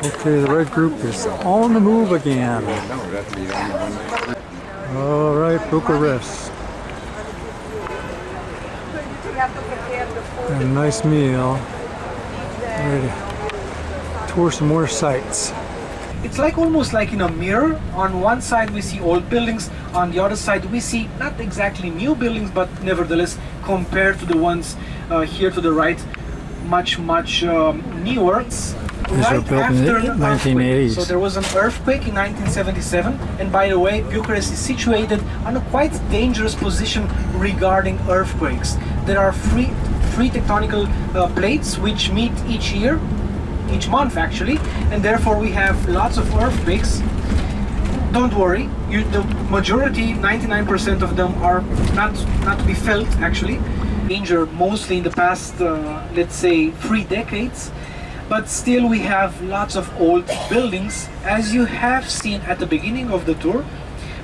Okay, the red group is on the move again. All right, Bucharest. And a nice meal. Ready to tour some more sites. It's like almost like in a mirror. On one side we see old buildings, on the other side we see not exactly new buildings, but nevertheless compared to the ones here to the right, much newer. Right after the 1980s. So there was an earthquake in 1977, and by the way, Bucharest is situated on a quite dangerous position regarding earthquakes. There are three tectonical plates which meet each month actually, and therefore we have lots of earthquakes. Don't worry, the majority, 99% of them are not to be felt actually. Danger mostly in the past, let's say 3 decades. But still we have lots of old buildings, as you have seen at the beginning of the tour,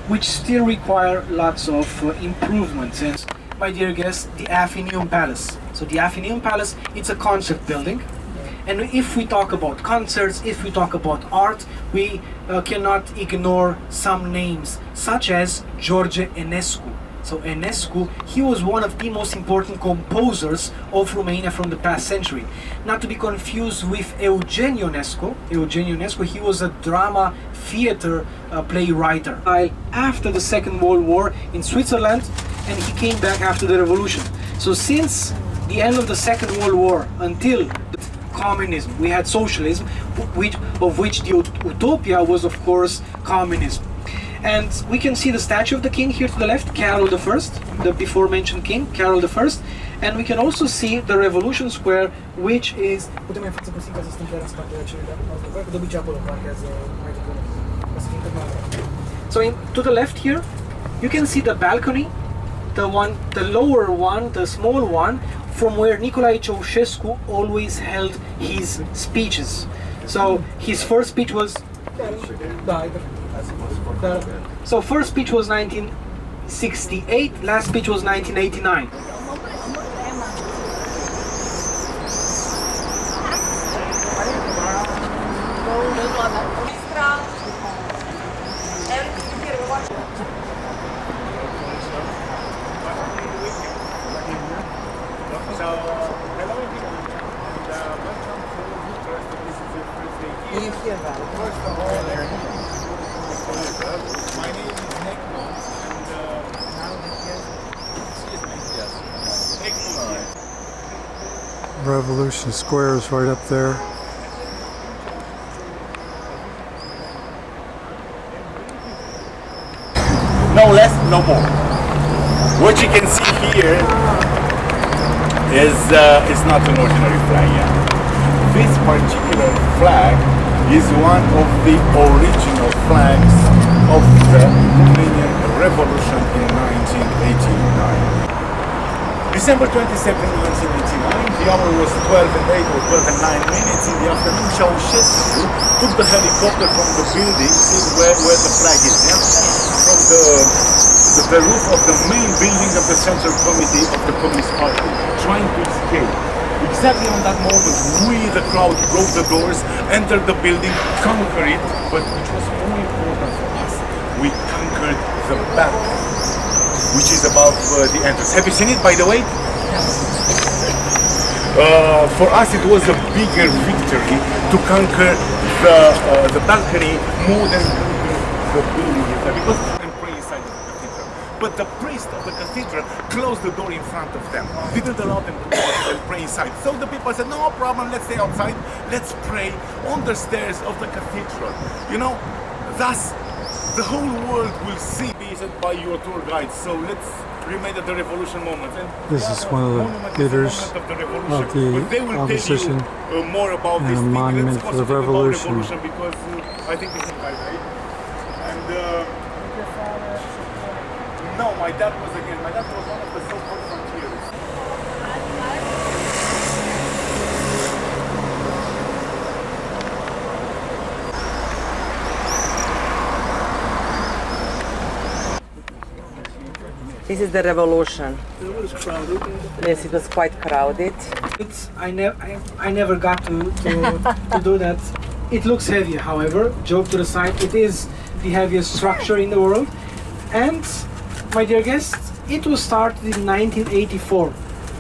which still require lots of improvements. And my dear guests, the Athenaeum Palace. So the Athenaeum Palace, it's a concert building. And if we talk about concerts, if we talk about art, we cannot ignore some names, such as George Enescu. So Enescu, he was one of the most important composers of Romania from the past century. Not to be confused with Eugen Ionescu. Eugen Ionescu, he was a drama theater playwright. After the Second World War in Switzerland, and he came back after the revolution. So since the end of the Second World War until communism, we had socialism, of which the utopia was of course communism. And we can see the statue of the king here to the left, Carol I, the before mentioned king, Carol I. And we can also see the Revolution Square, which is... So to the left here, you can see the balcony, the lower one, the small one, from where Nicolae Ceausescu always held his speeches. So his first speech was... So first speech was 1968, last speech was 1989. My name is Nekmo, and Revolution Square is right up there. no less, no more. What you can see here is not an ordinary flag. Yeah? This particular flag is one of the original flags of the Romanian Revolution in 1989. December 22nd, 1989, the hour was 12 and 8 or 12 and 9 minutes in the afternoon. Ceausescu took the helicopter from the building, see where the flag is, yeah? From the roof of the main building of the Central Committee of the Communist Party, trying to escape. Exactly on that moment, we, the crowd, broke the doors, entered the building, conquered it, but which was more important for us, we conquered the back, which is above the entrance. Have you seen it, by the way? For us, it was a bigger victory to conquer the balcony more than the building itself, because they pray inside the cathedral. But the priest of the cathedral closed the door in front of them, didn't allow them to go and pray inside. So the people said, no problem, let's stay outside, let's pray on the stairs of the cathedral. You know, thus the whole world will see this by your tour guides. So let's remain at the revolution moment. And this is one of the leaders of the opposition more about and this a monument for the revolution. Because I think it's right. And no, my dad was one of the so-called frontiers. This is the revolution. It was crowded. Yes, it was quite crowded. I never got to do that. It looks heavy, however, joke to the side, it is the heaviest structure in the world. And, my dear guests, it was started in 1984.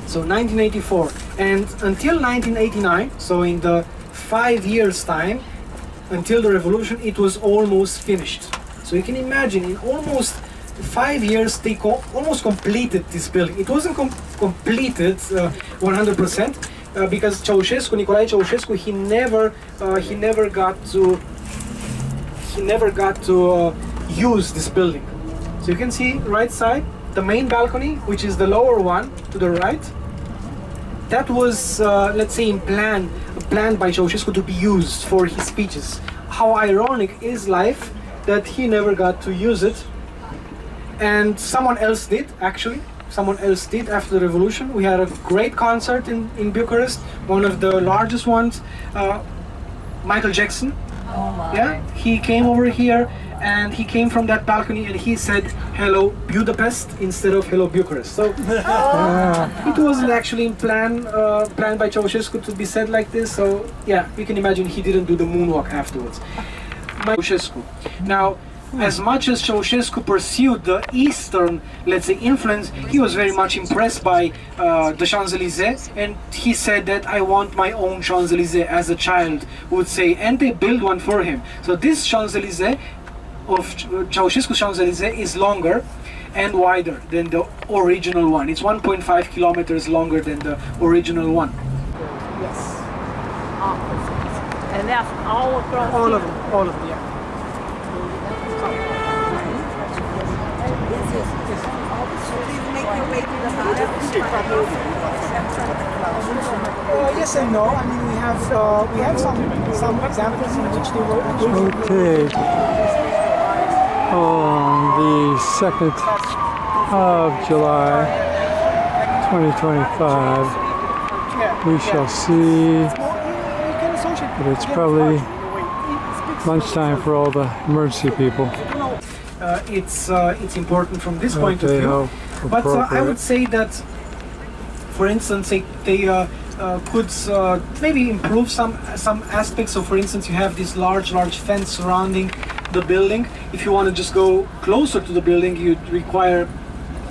So 1984. And until 1989, so in the 5 years time, until the revolution, it was almost finished. So you can imagine, in almost 5 years, they almost completed this building. It wasn't completed 100%. Because Ceausescu, Nicolae Ceausescu, he never got to use this building. So you can see right side, the main balcony, which is the lower one to the right. That was, let's say, planned by Ceausescu to be used for his speeches. How ironic is life that he never got to use it, and someone else did, actually. Someone else did after the revolution. We had a great concert in Bucharest, one of the largest ones. Michael Jackson, yeah, he came over here and he came from that balcony and he said "Hello Budapest" instead of "Hello Bucharest." So it wasn't actually planned by Ceausescu to be said like this. So yeah, you can imagine he didn't do the moonwalk afterwards. Ceausescu. Now, as much as Ceausescu pursued the Eastern, let's say, influence, he was very much impressed by the Champs-Élysées, and he said that I want my own Champs-Élysées, as a child would say, and they built one for him. So this Champs-Élysées of Ceausescu's Champs-Élysées is longer and wider than the original one. It's 1.5 kilometers longer than the original one. Yes. And that's all across All here. of them, all of them, yeah. Yes and no. I mean, we have some examples in which they were actually. Okay. On the 2nd of July, 2025, we shall see, but it's probably lunchtime for all the emergency people. It's important from this point of view. But I would say that, for instance, they could maybe improve some aspects. So, for instance, you have this large fence surrounding the building. If you want to just go closer to the building, you'd require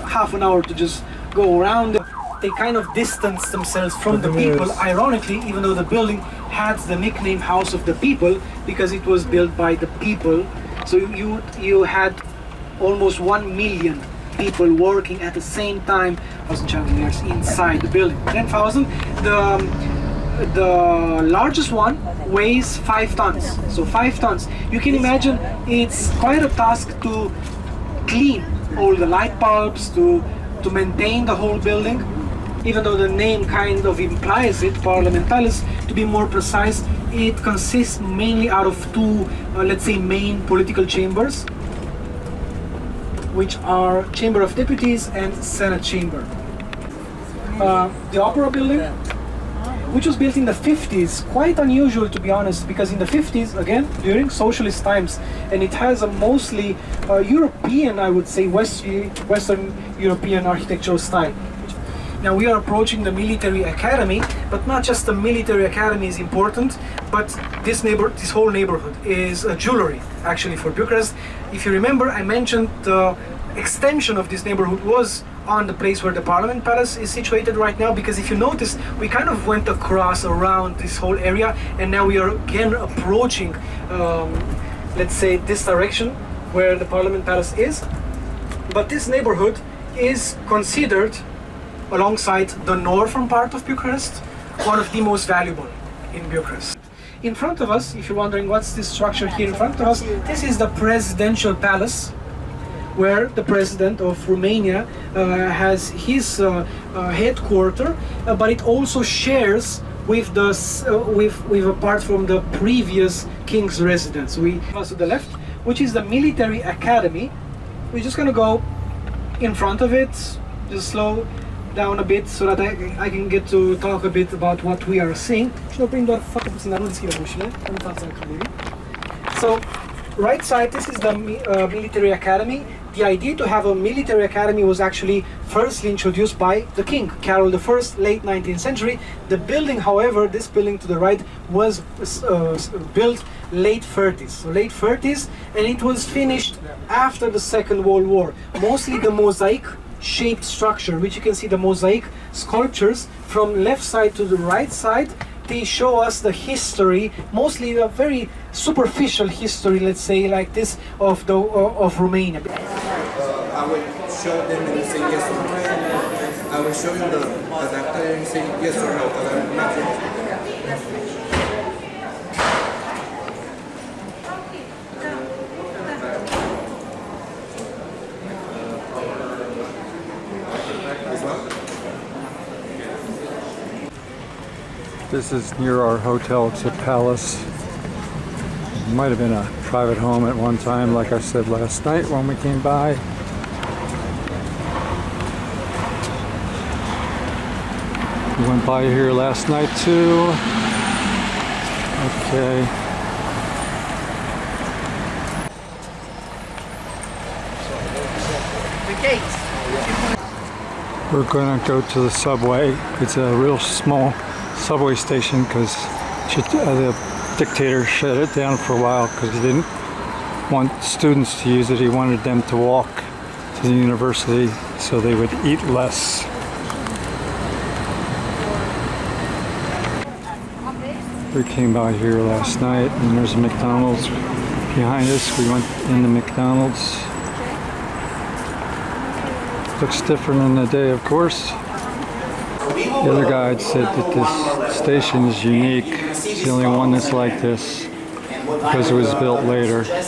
half an hour to just go around. They kind of distance themselves from the people, ironically, even though the building had the nickname House of the People, because it was built by the people. So you had almost 1 million people working at the same time, 1,000 engineers inside the building. 10,000. The largest one weighs 5 tons. So 5 tons. You can imagine it's quite a task to clean all the light bulbs, to maintain the whole building. Even though the name kind of implies it, Parlamentalis, to be more precise, it consists mainly out of 2, let's say, main political chambers, which are Chamber of Deputies and Senate Chamber. The Opera Building, which was built in the 50s, quite unusual to be honest, because in the 50s, again, during socialist times, and it has a mostly European, I would say, Western European architectural style. Now we are approaching the military academy, but not just the military academy is important, but this whole neighborhood is a jewelry, actually, for Bucharest. If you remember, I mentioned the extension of this neighborhood was on the place where the Parliament Palace is situated right now, because if you notice, we kind of went across around this whole area, and now we are again approaching, let's say, this direction where the Parliament Palace is. But this neighborhood is considered, alongside the northern part of Bucharest, one of the most valuable in Bucharest. In front of us, if you're wondering what's this structure here in front of us, this is the presidential palace, where the president of Romania has his headquarters, but it also shares with a part from the previous king's residence. We pass to the left, which is the military academy. We're just gonna go in front of it, just slow down a bit so that I can get to talk a bit about what we are seeing. So, right side, this is the military academy. The idea to have a military academy was actually firstly introduced by the king, Carol I, late 19th century. The building, however, this building to the right, was built late 30s. So late 30s, and it was finished after the Second World War. Mostly the mosaic-shaped structure, which you can see the mosaic sculptures from left side to the right side. They show us the history, mostly a very superficial history, let's say, like this, of Romania. I will show them and you say yes or no. I will show you the adapter and you say yes or no, because I'm not sure. This is near our hotel. It's a palace. It might have been a private home at one time, like I said last night when we came by. We went by here last night too. Okay. We're going to go to the subway. It's a real small subway station because the dictator shut it down for a while because he didn't want students to use it. He wanted them to walk to the university so they would eat less. We came by here last night and there's a McDonald's behind us. We went in the McDonald's. Looks different in the day, of course. The other guide said that this station is unique. It's the only one that's like this because it was built later. Yeah,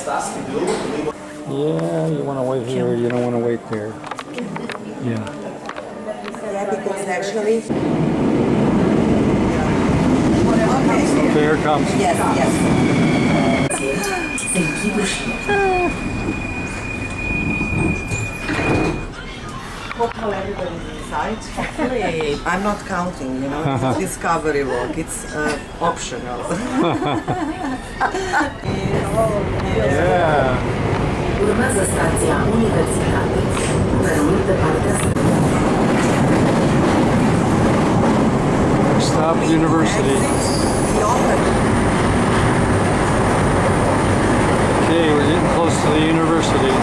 you want to wait here, you don't want to wait there. Yeah. Yeah, because actually... Okay, here it comes. Yes, Hopefully everybody's inside. Hopefully, I'm not counting, you know, it's a discovery walk, it's optional. Yeah. Urmează stația Universitate, numărul de partea Stop University. Okay, we're getting close to the university.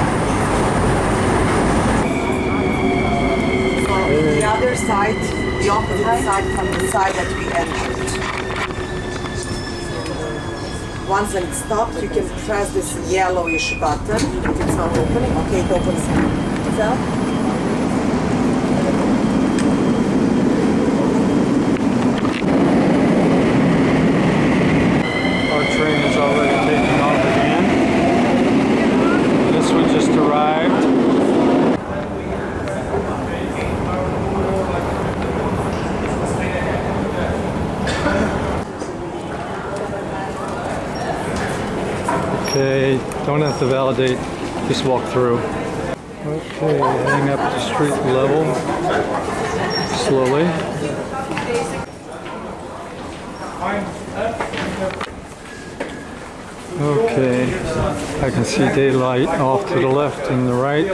The other side, the opposite side from the side that we entered. Once it stopped, you can press this yellowish button. It's not opening. Okay, it opens itself. Our train is already taking off again. This one just arrived. Okay, don't have to validate, just walk through. Okay, heading up to street level, slowly. Okay, I can see daylight off to the left and the right.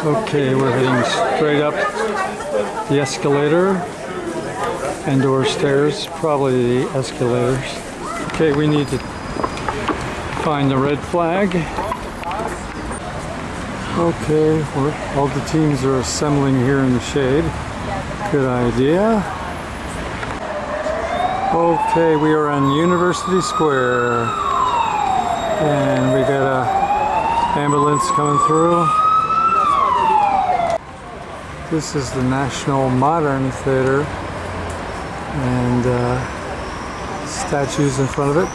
Okay, we're heading straight up the escalator and/or stairs, probably the escalators. Okay, we need to find the red flag. Okay, all the teams are assembling here in the shade. Good idea. Okay, we are on University Square and we got a ambulance coming through. This is the National Modern Theater and statues in front of it.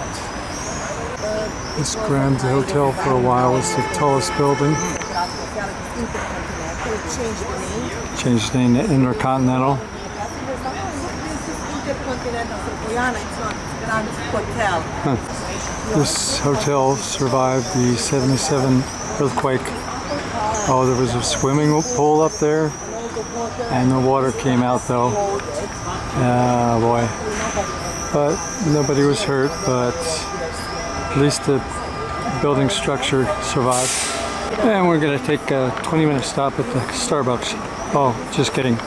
This Grand Hotel for a while was the tallest building. Changed the name to Intercontinental. This hotel survived the 77 earthquake. Oh, there was a swimming pool up there and the water came out though. Oh boy. But nobody was hurt, but at least the building structure survived. And we're gonna take a 20-minute stop at the Starbucks. Oh, just kidding.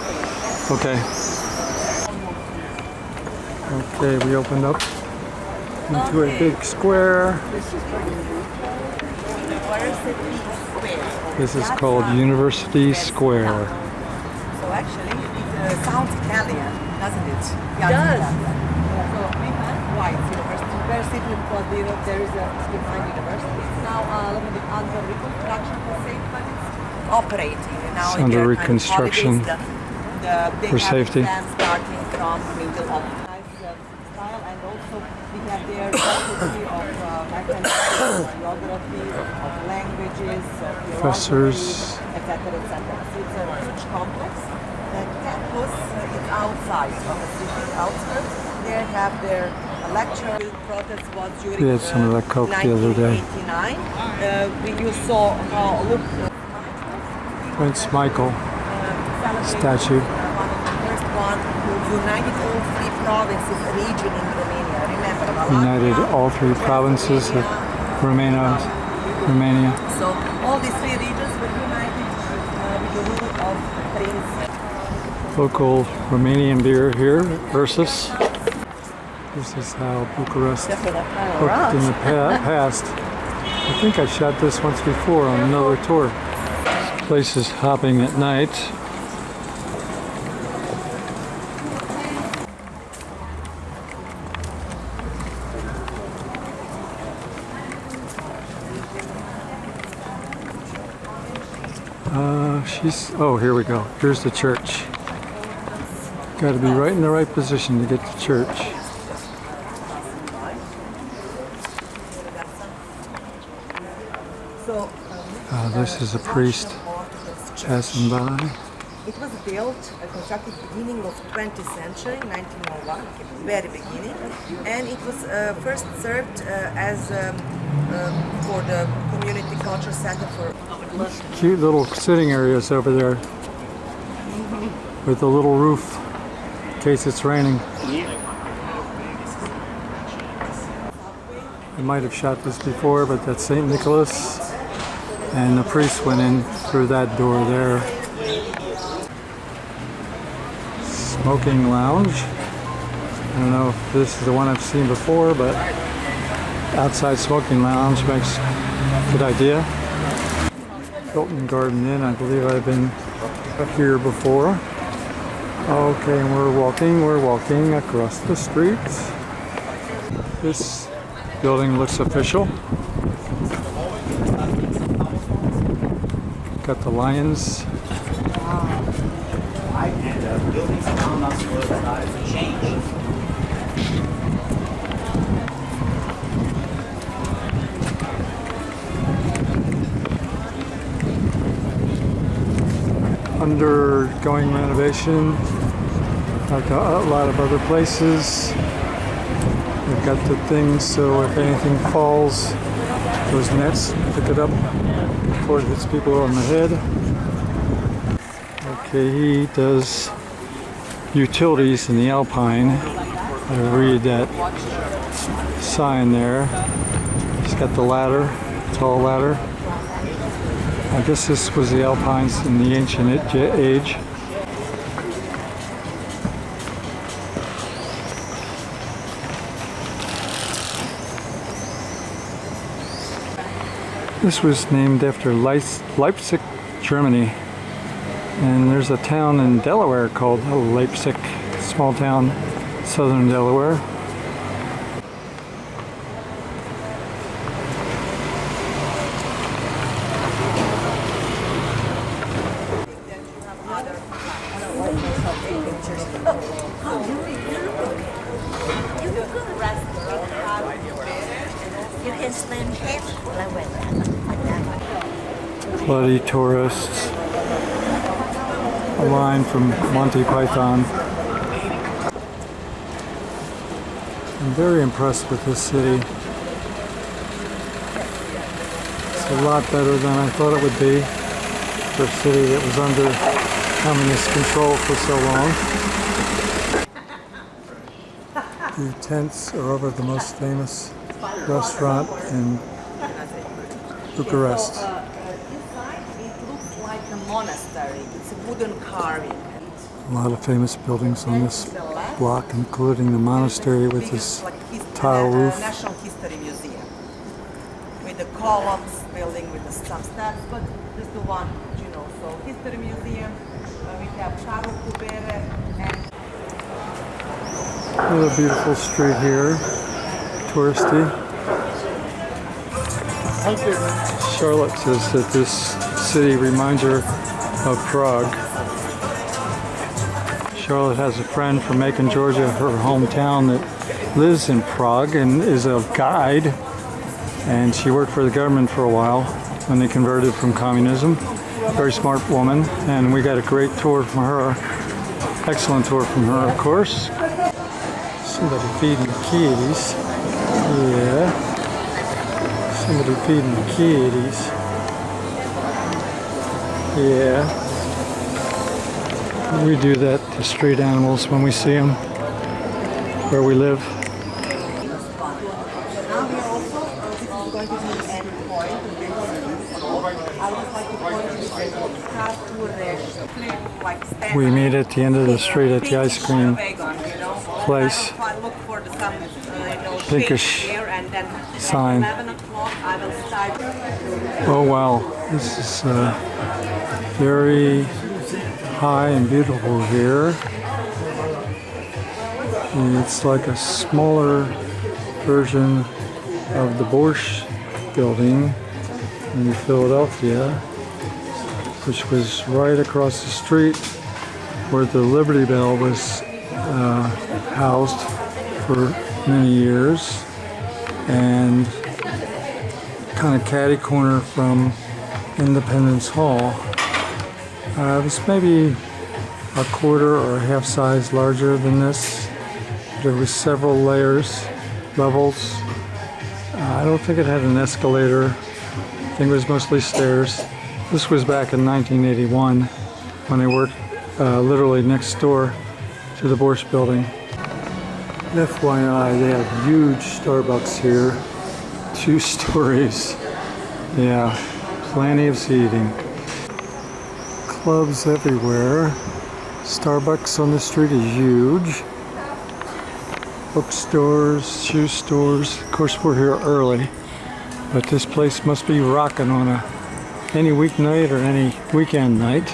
Okay. Okay, we opened up into a big square. This is called University Square. So actually, it sounds Italian, doesn't it? It does. So, why it's university? Because there is a behind university. It's now a little bit under reconstruction, per se, but it's operating. And now It's under they're reconstruction they for have safety. exams starting from middle of nice style, and also we have their faculty of mathematics, geography, of languages, of Professors. etc., etc. So it's a huge complex. The campus is outside of the city outskirts. They have their lecture. Protest was during We had some of that Coke the other day. 1989. You saw how look. Prince Michael statue. One of the first one who united all three provinces, region in Romania. Remember, United all three provinces of Romania. So all these three regions were united with the rule of Prince. Local Romanian beer here, Ursus. This is how Bucharest looked in the past. I think I shot this once before on another tour. This place is hopping at night. Oh, here we go. Here's the church. Got to be right in the right position to get to church. So This is a priest passing by. it was built, constructed beginning of 20th century, 1901, very beginning, and it was first served as for the community culture center for. Cute little sitting areas over there with a little roof in case it's raining. I might have shot this before, but that's St. Nicholas, and the priest went in through that door there. Smoking lounge. I don't know if this is the one I've seen before, but outside smoking lounge makes a good idea. Hilton Garden Inn, I believe I've been here before. Okay, and we're walking across the street. This building looks official. Got the lions. And buildings around us will change. Undergoing renovation, like a lot of other places. They've got the things so if anything falls, those nets pick it up before it hits people on the head. Okay, he does utilities in the Alpine. I read that sign there. He's got the ladder, tall ladder. I guess this was the Alpines in the ancient age. This was named after Leipzig, Germany. And there's a town in Delaware called Leipzig, small town, southern Delaware. You can stand here. Bloody tourists. A line from Monty Python. I'm very impressed with this city. It's a lot better than I thought it would be for a city that was under communist control for so long. The tents are over the most famous restaurant in Bucharest. like a monastery. It's a wooden carving. A lot of famous buildings on this To the left, block, including the monastery with biggest, its like, tile roof. National History Museum with the columns, building with some steps, but this is the one, you know. So History Museum, we have Travel Kubere, and Another beautiful street here, touristy. Charlotte says that this city reminds her of Prague. Charlotte has a friend from Macon, Georgia, her hometown, that lives in Prague and is a guide. And she worked for the government for a while when they converted from communism. Very smart woman, and we got a great tour from her. Excellent tour from her, of course. Somebody feeding the kitties. Yeah. Somebody feeding the kitties. Yeah. We do that to street animals when we see them where we live. now we are also, this is going to be an end point. I would like to point to the We meet at the end of the street at the ice cream place. Look for the some, Pinkish here, and then sign. at 11 o'clock I will start. Oh wow, this is very high and beautiful here. And it's like a smaller version of the Borscht building in Philadelphia, which was right across the street where the Liberty Bell was housed for many years, and kind of catty corner from Independence Hall. It was maybe a quarter or a half size larger than this. There was several levels. I don't think it had an escalator. I think it was mostly stairs. This was back in 1981 when I worked literally next door to the Borscht building. FYI, they have huge Starbucks here. 2 stories. Yeah, plenty of seating. Clubs everywhere. Starbucks on the street is huge. Bookstores, shoe stores. Of course, we're here early, but this place must be rocking on any weeknight or any weekend night.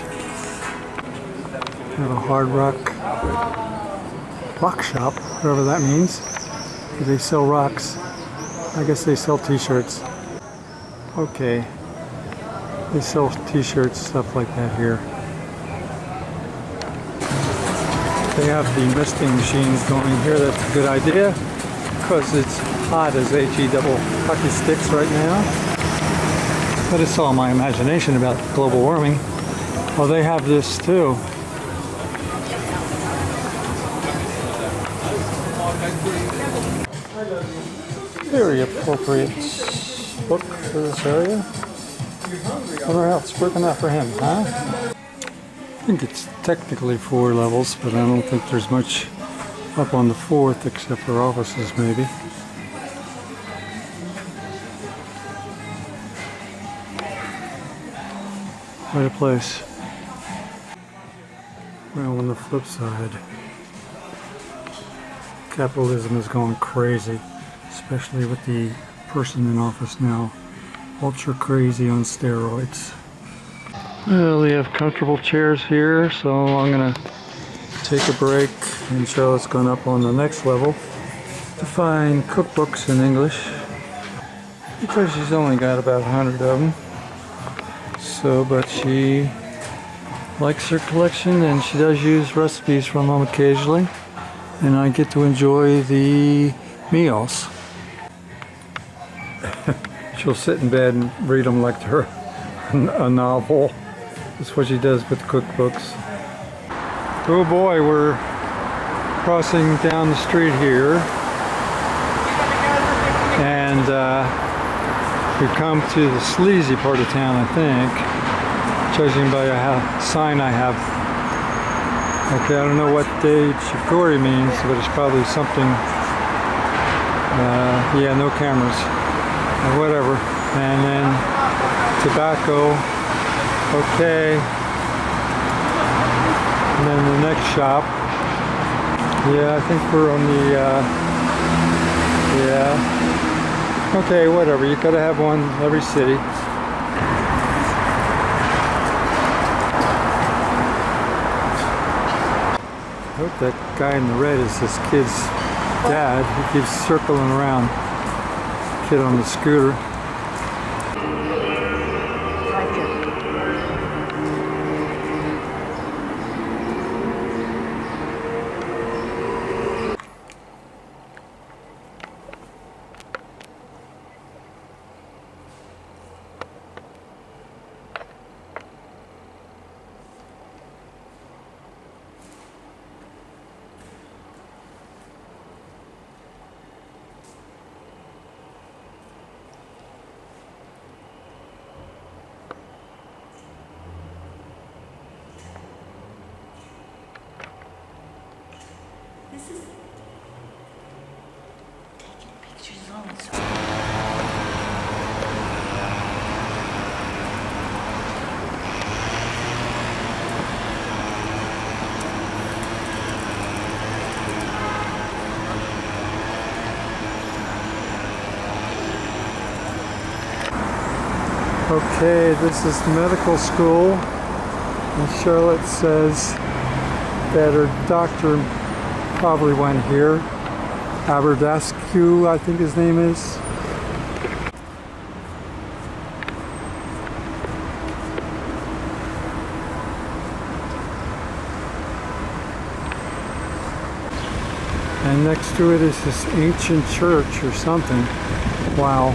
Have a Hard Rock shop, whatever that means. They sell rocks. I guess they sell t-shirts. Okay. They sell t-shirts, stuff like that here. They have the misting machines going here. That's a good idea because it's hot as HE double hockey sticks right now. But it's all my imagination about global warming. Well, they have this too. Very appropriate book for this area. Wonder how it's working out for him, huh? I think it's technically 4 levels, but I don't think there's much up on the 4th except for offices maybe. Quite a place. Well, on the flip side, capitalism is going crazy, especially with the person in office now. Ultra crazy on steroids. Well, they have comfortable chairs here, so I'm gonna take a break, and Charlotte's going up on the next level to find cookbooks in English because she's only got about 100 of them. So, but she likes her collection, and she does use recipes from them occasionally, and I get to enjoy the meals. She'll sit in bed and read them like they're a novel. That's what she does with cookbooks. Oh boy, we're crossing down the street here, and we've come to the sleazy part of town, I think, judging by a sign I have. Okay, I don't know what De Chicori means, but it's probably something, yeah, no cameras, or whatever. And then tobacco Okay. And then the next shop. Yeah, I think we're on the, yeah. Okay, whatever. You gotta have one every city. I hope that guy in the red is this kid's dad. He keeps circling around. Kid on the scooter. This is taking pictures also. Okay, this is medical school. And Charlotte says that her doctor probably went here. Aberdaskew, I think his name is. And next to it is this ancient church or something. Wow.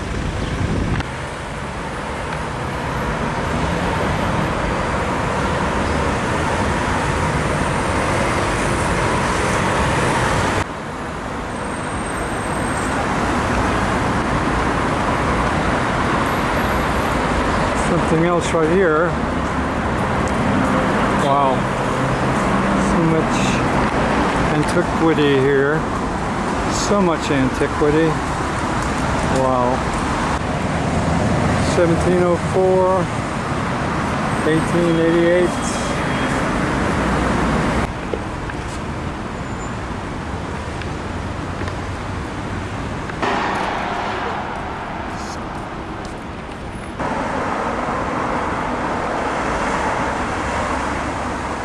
Something else right here. Wow. So much antiquity here. So much antiquity. Wow. 1704, 1888.